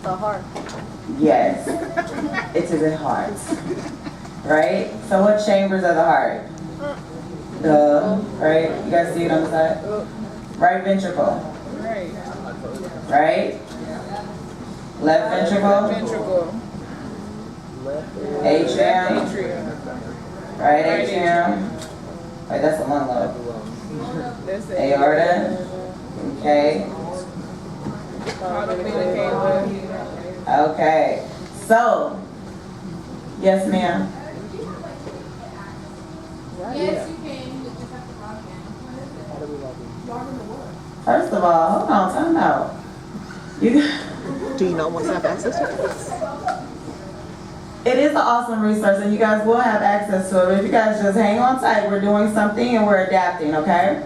the heart. Yes, it is the heart. Right? So what chambers of the heart? Right? You guys see it on the side? Right ventricle. Right. Right? Left ventricle. Ventricle. Atrium. Atrium. Right atrium. Wait, that's a lung lobe. That's the Aorta. Okay. Okay. So, yes, ma'am. Yes, you can. You just have to log in. First of all, hold on, time out. You. Do you not want to have access to it? It is an awesome resource, and you guys will have access to it. But if you guys just hang on tight, we're doing something and we're adapting, okay?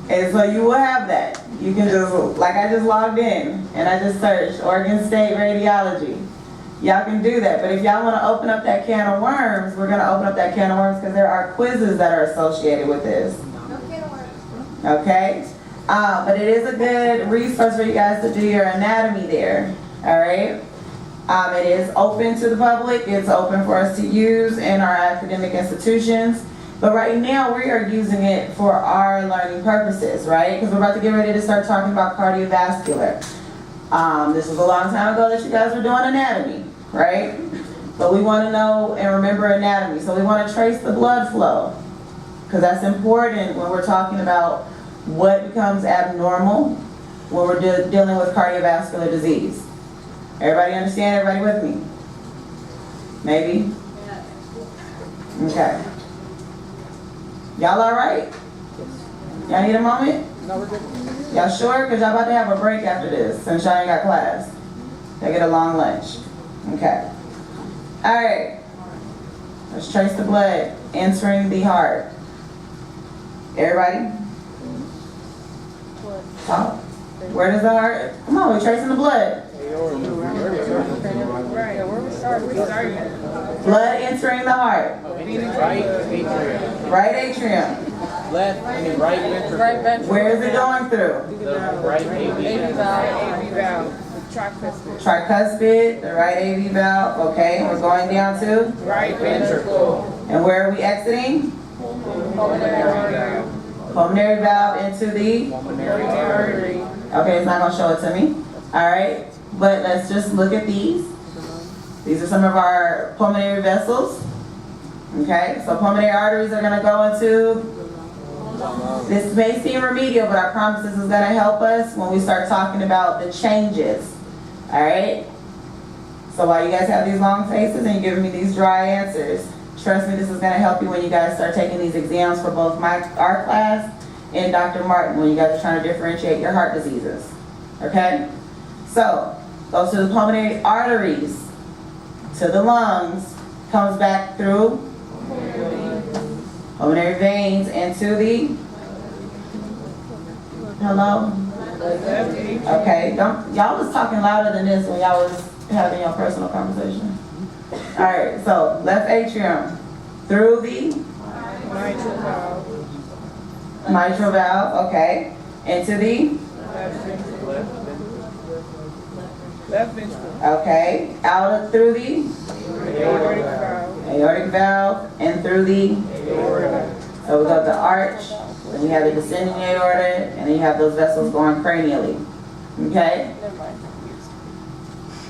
And so you will have that. You can just, like I just logged in and I just searched Oregon State Radiology. Y'all can do that. But if y'all want to open up that can of worms, we're going to open up that can of worms because there are quizzes that are associated with this. No can of worms. Okay? But it is a good resource for you guys to do your anatomy there. All right? It is open to the public. It's open for us to use in our academic institutions. But right now, we are using it for our learning purposes, right? Because we're about to get ready to start talking about cardiovascular. This was a long time ago that you guys were doing anatomy, right? But we want to know and remember anatomy. So we want to trace the blood flow, because that's important when we're talking about what becomes abnormal when we're dealing with cardiovascular disease. Everybody understand? Everybody with me? Maybe? Okay. Y'all all right? Y'all need a moment? No, we're good. Y'all sure? Because y'all about to have a break after this since y'all ain't got class. They get a long lunch. Okay. All right. Let's trace the blood entering the heart. Everybody? Talk. Where does the heart? Come on, we're tracing the blood. Right. Where we started? We started. Blood entering the heart. Right atrium. Right atrium. Left, right ventricle. Right ventricle. Where is it going through? The right AV AV valve. valve. AV valve. Tricuspid. Tricuspid, the right AV valve. Okay, we're going down to? Right ventricle. And where are we exiting? Pulmonary artery. Pulmonary valve into the? Pulmonary artery. Okay, it's not going to show it to me. All right, but let's just look at these. These are some of our pulmonary vessels. Okay, so pulmonary arteries are going to go into, this may seem remedial, but I promise this is going to help us when we start talking about the changes. All right, so while you guys have these long faces and you're giving me these dry answers, trust me, this is going to help you when you guys start taking these exams for both our class and Dr. Martin, when you guys are trying to differentiate your heart diseases. Okay, so goes to the pulmonary arteries, to the lungs, comes back through pulmonary veins into the, hello? Okay, y'all was talking louder than this when y'all was having your personal conversation. All right, so left atrium through the Mitral valve. mitral valve, okay, into the, Left ventricle. Left ventricle. okay, out through the Aortic valve. aortic valve and through the, Aorta. so we got the arch, then we have the descending aorta, and then you have those vessels going cranially. Okay?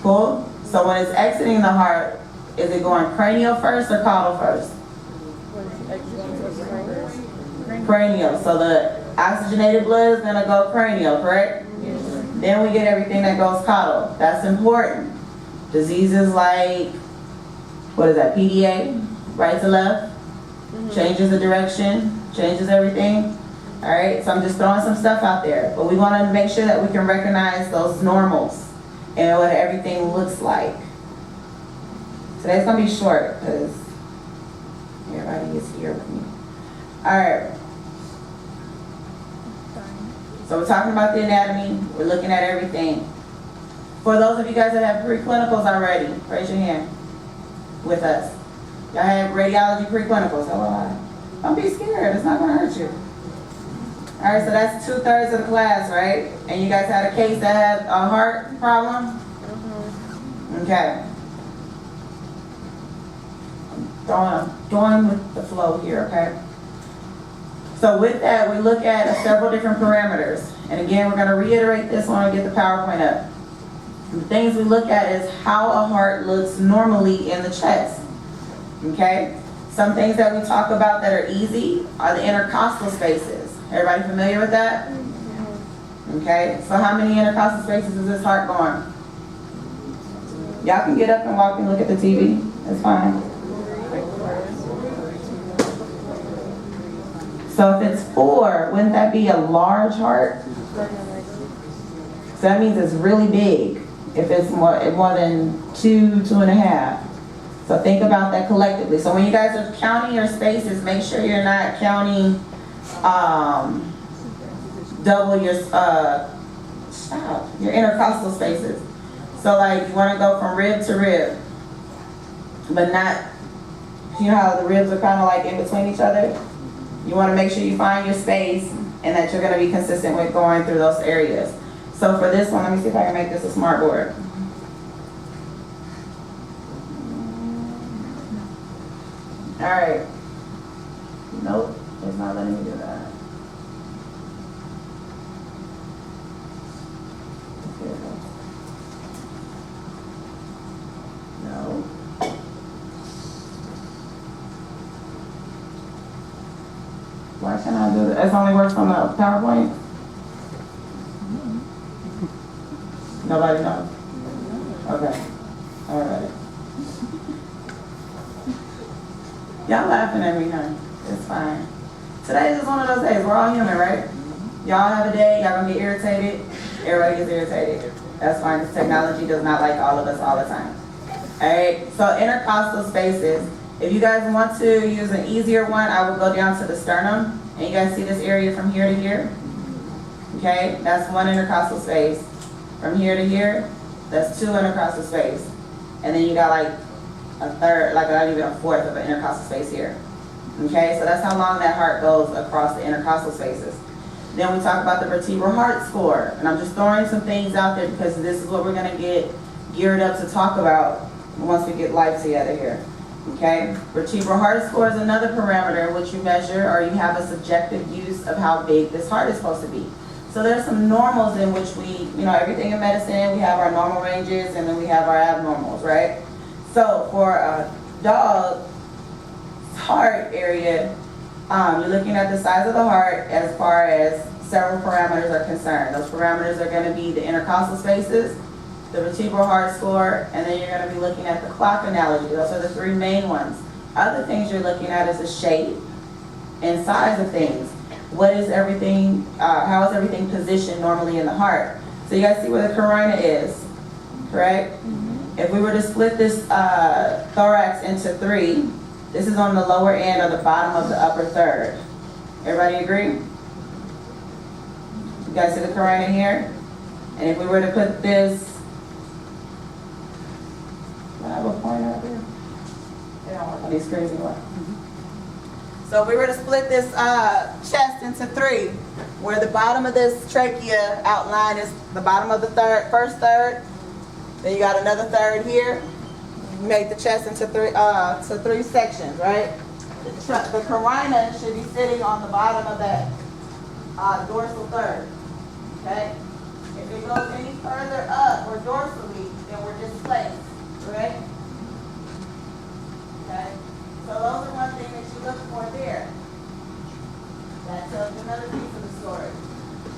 Cool? So when it's exiting the heart, is it going cranial first or caudal first? Cranial. So the oxygenated blood is going to go cranial, correct? Then we get everything that goes caudal. That's important. Diseases like, what is that, PDA? Right to left? Changes the direction, changes everything. All right, so I'm just throwing some stuff out there. But we want to make sure that we can recognize those normals and what everything looks like. Today's going to be short because everybody is here with me. All right. So we're talking about the anatomy. We're looking at everything. For those of you guys that have preclinicals already, raise your hand with us. Y'all have radiology preclinicals. Hello, hi. Don't be scared. It's not going to hurt you. All right, so that's 2/3 of the class, right? And you guys had a case that had a heart problem? Okay. Going with the flow here, okay? So with that, we look at several different parameters. And again, we're gonna reiterate this when I get the PowerPoint up. The things we look at is how a heart looks normally in the chest, okay? Some things that we talk about that are easy are the intercostal spaces. Everybody familiar with that? Okay, so how many intercostal spaces is this heart going? Y'all can get up and walk and look at the TV, it's fine. So if it's 4, wouldn't that be a large heart? So that means it's really big. If it's more than 2, 2.5. So think about that collectively. So when you guys are counting your spaces, make sure you're not counting double your intercostal spaces. So like you want to go from rib to rib, but not, you know how the ribs are kind of like in between each other? You want to make sure you find your space and that you're going to be consistent with going through those areas. So for this one, let me see if I can make this a smart board. All right. Nope, it's not letting me do that. Here it goes. No. Why can't I do that? It only works on the PowerPoint? Nobody knows? Okay. All right. Y'all laughing at me, huh? It's fine. Today is just one of those days. We're all human, right? Y'all have a day, y'all gonna get irritated. Everybody gets irritated. That's fine, because technology does not like all of us all the time. Alright, so intercostal spaces. If you guys want to use an easier one, I will go down to the sternum. And you guys see this area from here to here? Okay, that's 1 intercostal space. From here to here, that's 2 intercostal space. And then you got like a third, like not even a fourth of an intercostal space here. Okay, so that's how long that heart goes across the intercostal spaces. Then we talk about the vertebral heart score. And I'm just throwing some things out there because this is what we're gonna get geared up to talk about once we get life together here. Okay, vertebral heart score is another parameter in which you measure or you have a subjective use of how big this heart is supposed to be. So there's some normals in which we, you know, everything in medicine, we have our normal ranges and then we have our abnormals, right? So for a dog's heart area, you're looking at the size of the heart as far as several parameters are concerned. Those parameters are going to be the intercostal spaces, the vertebral heart score, and then you're going to be looking at the clock analogy. Those are the 3 main ones. Other things you're looking at is the shape and size of things. What is everything, how is everything positioned normally in the heart? So you guys see where the carina is, correct? If we were to split this thorax into 3, this is on the lower end or the bottom of the upper third. Everybody agree? You guys see the carina here? And if we were to put this, do I have a pointer up here? They don't work on these crazy ones. So if we were to split this chest into 3, where the bottom of this trachea outline is the bottom of the first third, then you got another third here. You make the chest into 3 sections, right? The carina should be sitting on the bottom of that dorsal third, okay? If it goes any further up or dorsally, then we're displaced, right? Okay? So those are one thing that you look for there. That tells you another piece of the story.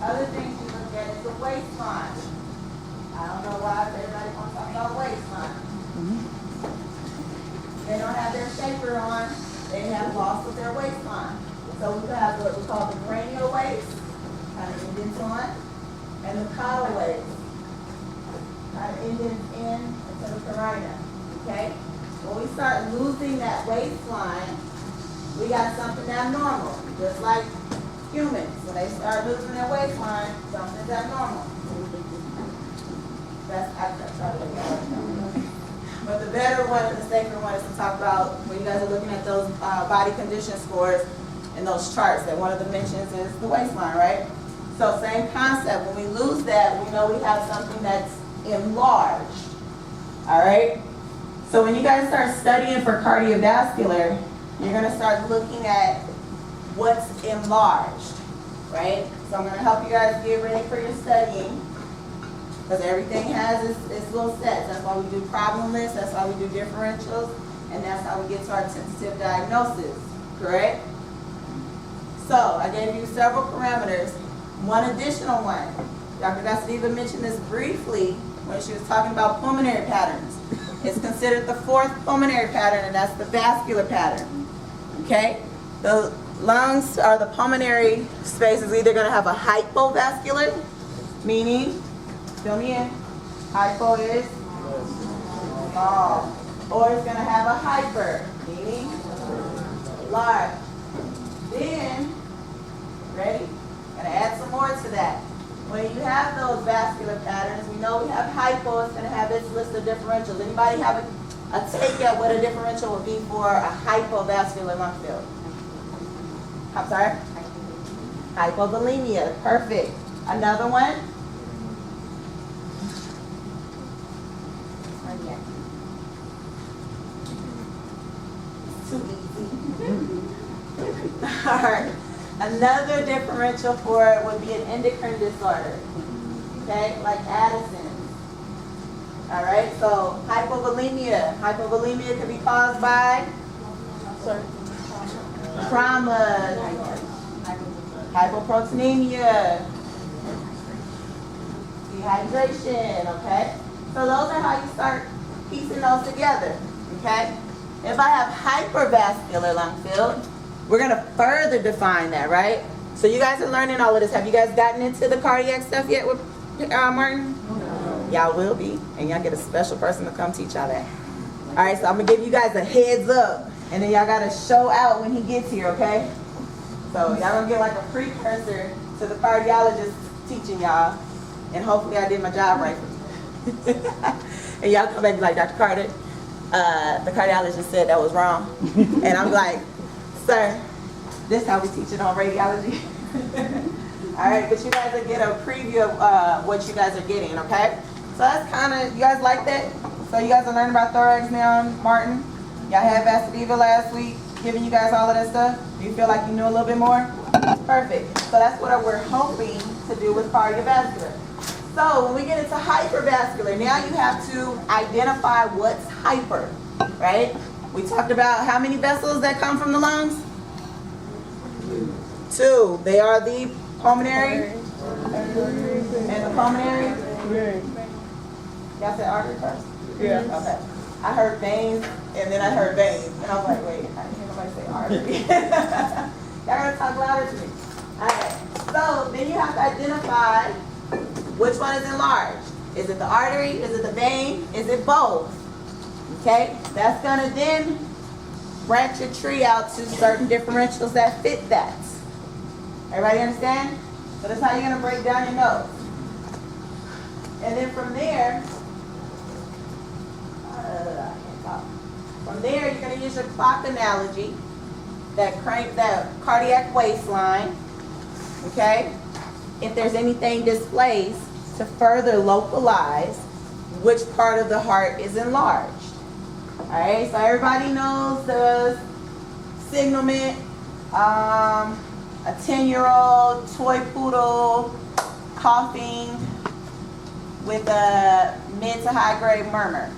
Other things you look at is the waistline. I don't know why everybody wants to talk about waistline. They don't have their shaper on, they have loss of their waistline. So we have what we call the cranial waist, kind of indents on, and the caudal waist, kind of indents in into the carina, okay? When we start losing that waistline, we got something abnormal, just like humans. When they start losing their waistline, something's abnormal. But the better one, the safer one, is to talk about when you guys are looking at those body condition scores, in those charts that one of the dimensions is the waistline, right? So same concept. When we lose that, we know we have something that's enlarged. All right? So when you guys start studying for cardiovascular, you're going to start looking at what's enlarged, right? So I'm going to help you guys get ready for your studying, because everything has its little sets. That's why we do problem lists, that's why we do differentials, and that's how we get to our tentative diagnosis, correct? So I gave you several parameters. One additional one, Dr. Gassadiva mentioned this briefly when she was talking about pulmonary patterns. It's considered the fourth pulmonary pattern, and that's the vascular pattern, okay? The lungs, or the pulmonary space, is either going to have a hypovascular, meaning, fill me in, hypo is small, or it's going to have a hyper, meaning large. Then, ready? Going to add some more to that. When you have those vascular patterns, we know we have hypo, it's going to have its list of differentials. Anybody have a take at what a differential would be for a hypovascular lung field? I'm sorry? Hypovolemia. Perfect. Another one? Too easy. All right. Another differential for it would be an endocrine disorder. Okay? Like Addison's. All right? So hypovolemia. Hypovolemia can be caused by trauma, hypoproteinemia, dehydration, okay? So those are how you start piecing those together, okay? If I have hypervascular lung field, we're going to further define that, right? So you guys are learning all of this. Have you guys gotten into the cardiac stuff yet with Martin? No. Y'all will be, and y'all get a special person to come teach y'all that. All right, so I'm going to give you guys a heads up. And then y'all got to show out when he gets here, okay? So y'all going to get like a precursor to the cardiologist teaching y'all. And hopefully I did my job right. And y'all come back and be like, Dr. Carter, the cardiologist said that was wrong. And I'm like, sir, this is how we teach it on radiology. All right, but you guys will get a preview of what you guys are getting, okay? So that's kind of, you guys like that? So you guys are learning about thorax now, Martin? Y'all had Gassadiva last week, giving you guys all of that stuff. Do you feel like you knew a little bit more? Perfect. So that's what we're hoping to do with cardiovascular. So when we get into hypervascular, now you have to identify what's hyper, right? We talked about how many vessels that come from the lungs? 2. They are the pulmonary and the pulmonary. Y'all said artery first? Yeah. Okay. I heard veins, and then I heard veins. And I was like, wait, I didn't hear nobody say artery. Y'all gotta talk louder to me. Alright, so then you have to identify which one is enlarged. Is it the artery? Is it the vein? Is it both? Okay, that's gonna then branch your tree out to certain differentials that fit that. Everybody understand? So that's how you're gonna break down your nose. And then from there, you're going to use your clock analogy, that cardiac waistline, okay? If there's anything displaced, to further localize which part of the heart is enlarged. All right, so everybody knows the signalment, a 10-year-old toy poodle coughing with a mid to high grade murmur.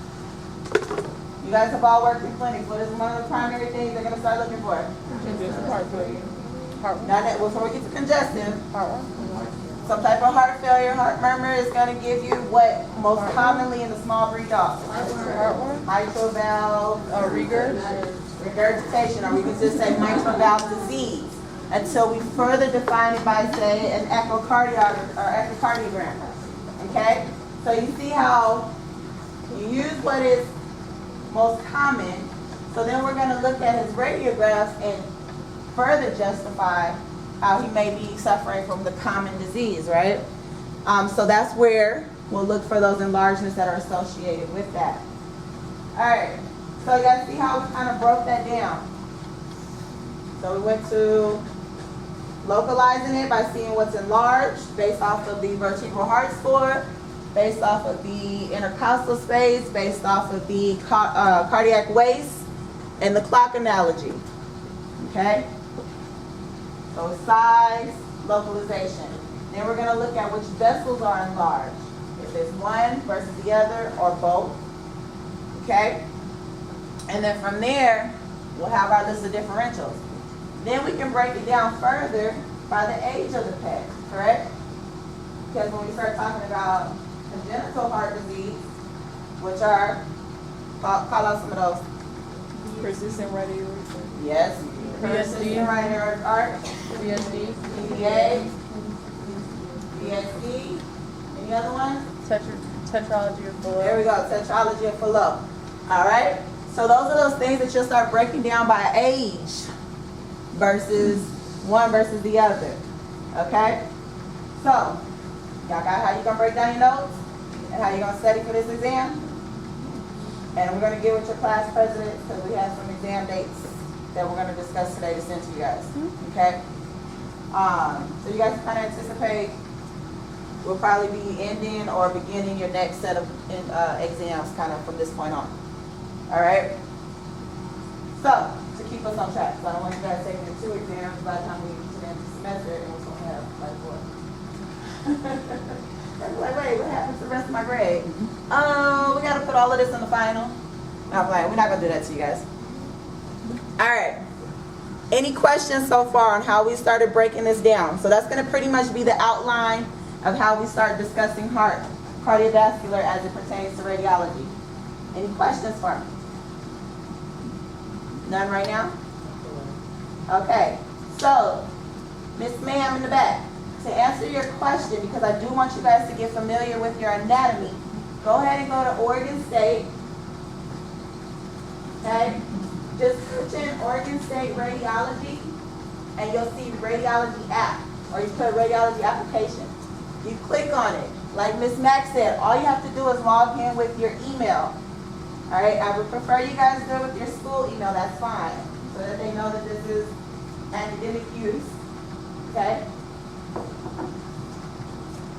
You guys have all worked in clinics. What is one of the primary things they're going to start looking for? Heart failure. Not that, before we get to congestive, some type of heart failure, heart murmur is going to give you what most commonly in the small breed dogs? Mitral valve, regurgitation, or we can just say mitral valve disease, until we further define it by, say, an echocardiogram or echocardiogram. Okay? So you see how you use what is most common. So then we're going to look at his radiographs and further justify how he may be suffering from the common disease, right? So that's where we'll look for those enlargements that are associated with that. All right, so you guys see how we kind of broke that down. So we went to localizing it by seeing what's enlarged based off of the vertebral heart score, based off of the intercostal space, based off of the cardiac waist, and the clock analogy. Okay? So size, localization. Then we're going to look at which vessels are enlarged. If it's one versus the other or both. Okay? And then from there, we'll have our list of differentials. Then we can break it down further by the age of the pet, correct? Because when we start talking about congenital heart disease, which are, call out some of those. Persistent radio. Yes. Persistent right heart. PSD. PDA. PSD. Any other ones? Tetralogy of There we go, tetralogy of Fallot. All right? So those are those things that you'll start breaking down by age versus one versus the other. Okay? So, y'all got how you gonna break down your notes and how you gonna study for this exam? And we're gonna get with your class president because we have some exam dates that we're gonna discuss today to send to you guys. Okay? So you guys kind of anticipate we'll probably be ending or beginning your next set of exams kind of from this point on. All right? So, to keep us on track, so I don't want you guys taking the 2 exams by the time we get to the end of the semester and we're supposed to have like 4. I'm like, wait, what happened to the rest of my grade? Oh, we got to put all of this in the final. I'm like, we're not going to do that to you guys. All right. Any questions so far on how we started breaking this down? So that's going to pretty much be the outline of how we start discussing heart cardiovascular as it pertains to radiology. Any questions for me? None right now? Okay. So, Miss Ma'am in the back, to answer your question, because I do want you guys to get familiar with your anatomy, go ahead and go to Oregon State. Okay? Just search in Oregon State Radiology, and you'll see radiology app, or you put radiology application. You click on it. Like Miss Mack said, all you have to do is log in with your email. All right? I would prefer you guys do it with your school email. That's fine, so that they know that this is academic use. Okay?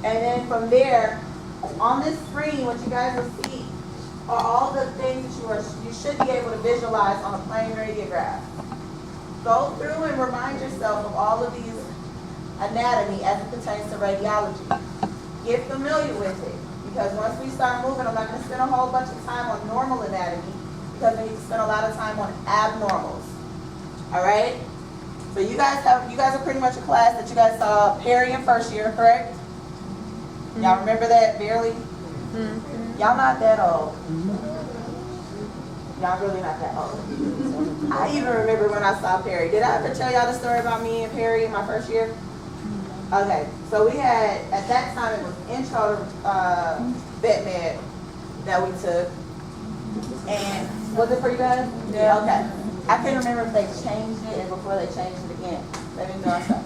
And then from there, on this screen, what you guys will see are all the things that you should be able to visualize on a plain radiograph. Go through and remind yourself of all of these anatomy as it pertains to radiology. Get familiar with it, because once we start moving, I'm not going to spend a whole bunch of time on normal anatomy, because we need to spend a lot of time on abnormals. All right? So you guys are pretty much a class that you guys saw Perry in first year, correct? Y'all remember that barely? Y'all not that old. Y'all really not that old. I even remember when I saw Perry. Did I ever tell y'all the story about me and Perry in my first year? Okay, so we had, at that time, it was intro to vet med that we took. And was it for you guys? Yeah. Okay. I can't remember if they changed it and before they changed it again. Let me know.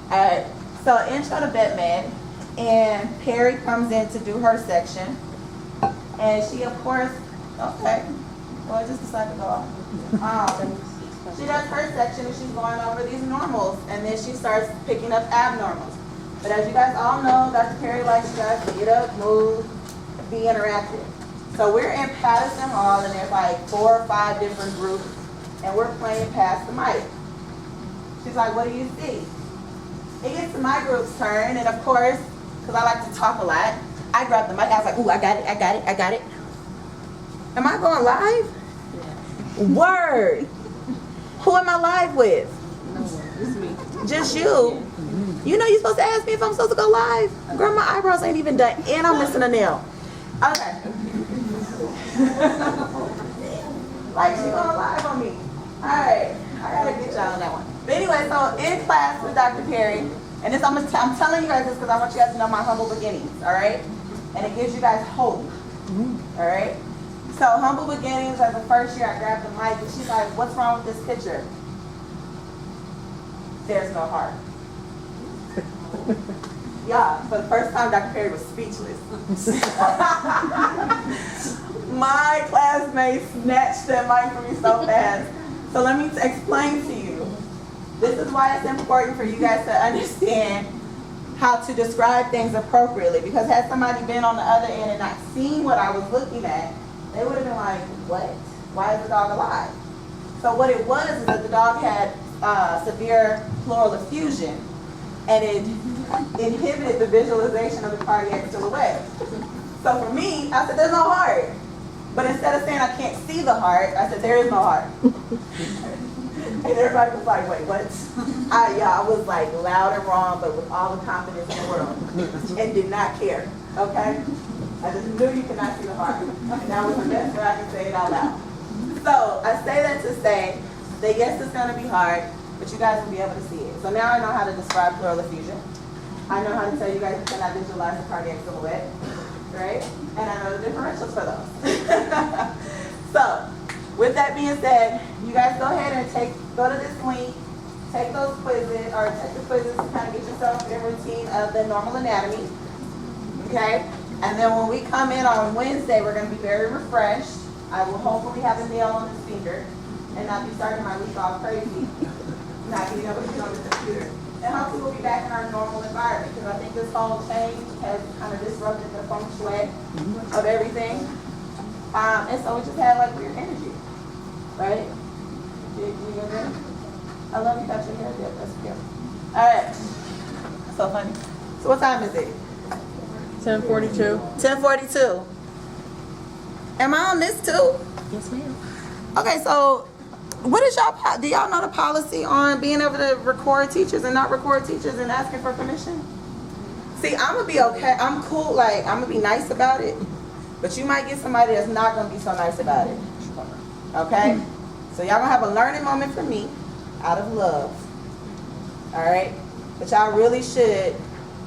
Alright, so intro to vet med, and Perry comes in to do her section. And she, of course, okay, well, I just decided to go off. She does her section and she's going over these normals, and then she starts picking up abnormals. But as you guys all know, Dr. Perry likes you guys to get up, move, be interactive. So we're in Patterson Hall, and there's like 4 or 5 different groups, and we're playing Pass the Mic. She's like, what do you see? It gets to my group's turn, and of course, because I like to talk a lot, I grabbed the mic. I was like, ooh, I got it. Am I going live? Yeah. Word. Who am I live with? No one. It's me. Just you. You know you're supposed to ask me if I'm supposed to go live. Girl, my eyebrows ain't even done, and I'm missing a nail. Okay. Like, she going live on me. All right. I got to get y'all on that one. But anyway, so in class with Dr. Perry, and this, I'm telling you guys this because I want you guys to know my humble beginnings, all right? And it gives you guys hope, all right? So humble beginnings, as the first year I grabbed the mic, and she's like, what's wrong with this picture? There's no heart. Yeah, for the first time, Dr. Perry was speechless. My classmates snatched that mic from me so fast. So let me explain to you. This is why it's important for you guys to understand how to describe things appropriately, because had somebody been on the other end and not seen what I was looking at, they would have been like, what? Why is the dog alive? So what it was is that the dog had severe pleural effusion, and it inhibited the visualization of the cardiac silhouette. So for me, I said, there's no heart. But instead of saying I can't see the heart, I said, there is no heart. And everybody was like, wait, what? I was like loud and wrong, but with all the confidence in the world, and did not care, okay? I just knew you could not see the heart. And that was the best way I could say it out loud. So I say that to say that yes, it's gonna be hard, but you guys will be able to see it. So now I know how to describe pleural effusion. I know how to tell you guys you cannot visualize the cardiac silhouette, right? And I know the differentials for those. So, with that being said, you guys go ahead and go to this link, take those quizzes, or take the quizzes to kind of get yourself in routine of the normal anatomy, okay? And then when we come in on Wednesday, we're gonna be very refreshed. I will hopefully have a nail on this finger and not be starting my week off crazy, not being able to get on the computer. And hopefully we'll be back in our normal environment, because I think this whole change has kind of disrupted the feng shui of everything. And so we just had like weird energy, right? You good? I love you got your hair dip, that's cute. All right, so funny. So what time is it? 10:42. 10:42. Am I on this too? Yes, ma'am. Okay, so what is y'all, do y'all know the policy on being able to record teachers and not record teachers and asking for permission? See, I'm gonna be okay, I'm cool, like, I'm gonna be nice about it, but you might get somebody that's not gonna be so nice about it, okay? So y'all gonna have a learning moment from me, out of love, all right? But y'all really should,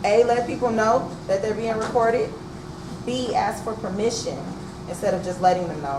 A, let people know that they're being recorded, B, ask for permission instead of just letting them know.